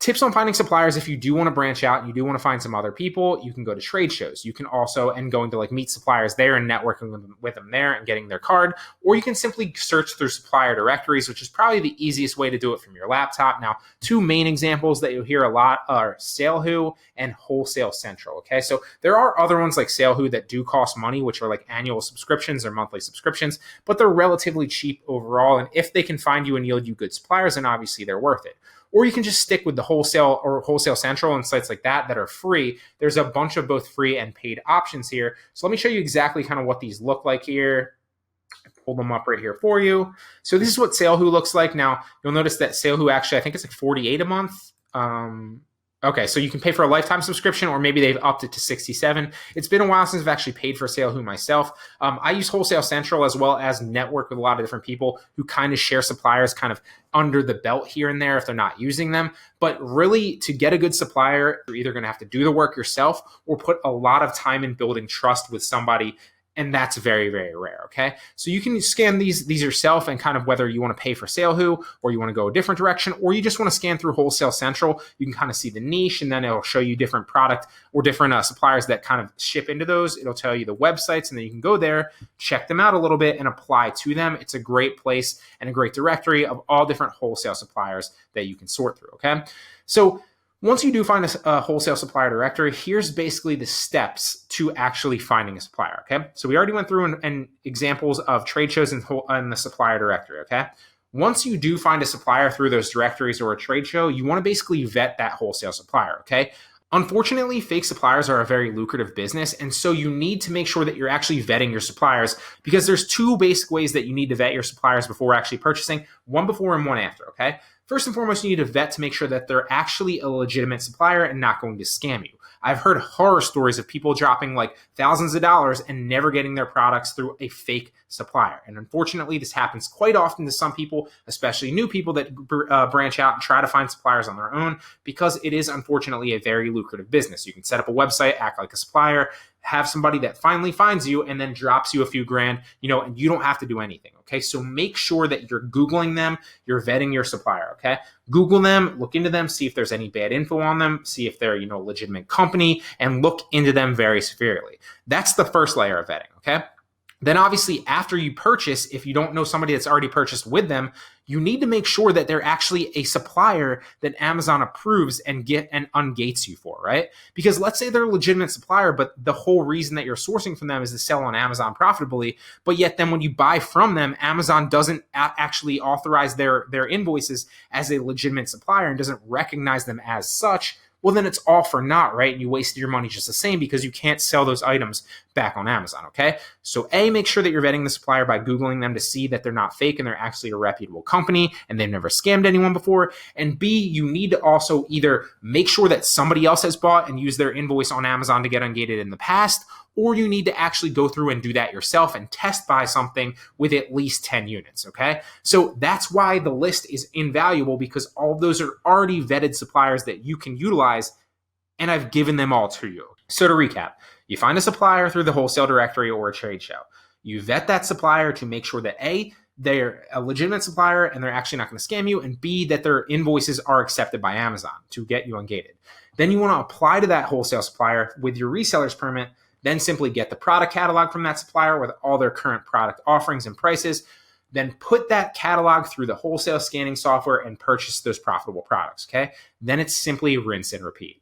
tips on finding suppliers. If you do want to branch out and you do want to find some other people, you can go to trade shows. You can also, and going to like meet suppliers there and networking with them there and getting their card, or you can simply search through supplier directories, which is probably the easiest way to do it from your laptop. Now, two main examples that you'll hear a lot are SaleWho and Wholesale Central. Okay, so there are other ones like SaleWho that do cost money, which are like annual subscriptions or monthly subscriptions, but they're relatively cheap overall. And if they can find you and yield you good suppliers, then obviously they're worth it. Or you can just stick with the Wholesale or Wholesale Central and sites like that are free. There's a bunch of both free and paid options here. So let me show you exactly kind of what these look like here. Pull them up right here for you. So this is what SaleWho looks like. Now, you'll notice that SaleWho actually, I think it's like $48 a month. Okay, so you can pay for a lifetime subscription, or maybe they've upped it to $67. It's been a while since I've actually paid for SaleWho myself. I use Wholesale Central as well as network with a lot of different people who kind of share suppliers kind of under the belt here and there if they're not using them. But really, to get a good supplier, you're either going to have to do the work yourself or put a lot of time in building trust with somebody. And that's very, very rare, okay? So you can scan these yourself, and kind of whether you want to pay for SaleWho or you want to go a different direction, or you just want to scan through Wholesale Central, you can kind of see the niche, and then it'll show you different product or different suppliers that kind of ship into those. It'll tell you the websites, and then you can go there, check them out a little bit, and apply to them. It's a great place and a great directory of all different wholesale suppliers that you can sort through, okay? So once you do find a wholesale supplier directory, here's basically the steps to actually finding a supplier, okay? So we already went through and examples of trade shows in the supplier directory, okay? Once you do find a supplier through those directories or a trade show, you want to basically vet that wholesale supplier, okay? Unfortunately, fake suppliers are a very lucrative business, and so you need to make sure that you're actually vetting your suppliers, because there's two basic ways that you need to vet your suppliers before actually purchasing, one before and one after, okay? First and foremost, you need to vet to make sure that they're actually a legitimate supplier and not going to scam you. I've heard horror stories of people dropping like thousands of dollars and never getting their products through a fake supplier. And unfortunately, this happens quite often to some people, especially new people that branch out and try to find suppliers on their own, because it is unfortunately a very lucrative business. You can set up a website, act like a supplier, have somebody that finally finds you and then drops you a few grand, and you don't have to do anything, okay? So make sure that you're Googling them, you're vetting your supplier, okay? Google them, look into them, see if there's any bad info on them, see if they're, a legitimate company, and look into them very severely. That's the first layer of vetting, okay? Then obviously after you purchase, if you don't know somebody that's already purchased with them, you need to make sure that they're actually a supplier that Amazon approves and ungates you for, right? Because let's say they're a legitimate supplier, but the whole reason that you're sourcing from them is to sell on Amazon profitably, but yet then when you buy from them, Amazon doesn't actually authorize their invoices as a legitimate supplier and doesn't recognize them as such. Well, then it's all for naught, right? And you wasted your money just the same because you can't sell those items back on Amazon, okay? So A, make sure that you're vetting the supplier by Googling them to see that they're not fake and they're actually a reputable company and they've never scammed anyone before. And B, you need to also either make sure that somebody else has bought and used their invoice on Amazon to get ungated in the past, or you need to actually go through and do that yourself and test buy something with at least 10 units, okay? So that's why the list is invaluable, because all of those are already vetted suppliers that you can utilize, and I've given them all to you. So to recap, you find a supplier through the wholesale directory or a trade show. You vet that supplier to make sure that A, they're a legitimate supplier and they're actually not going to scam you, and B, that their invoices are accepted by Amazon to get you ungated. Then you want to apply to that wholesale supplier with your reseller's permit. Then simply get the product catalog from that supplier with all their current product offerings and prices. Then put that catalog through the wholesale scanning software and purchase those profitable products, okay? Then it's simply rinse and repeat.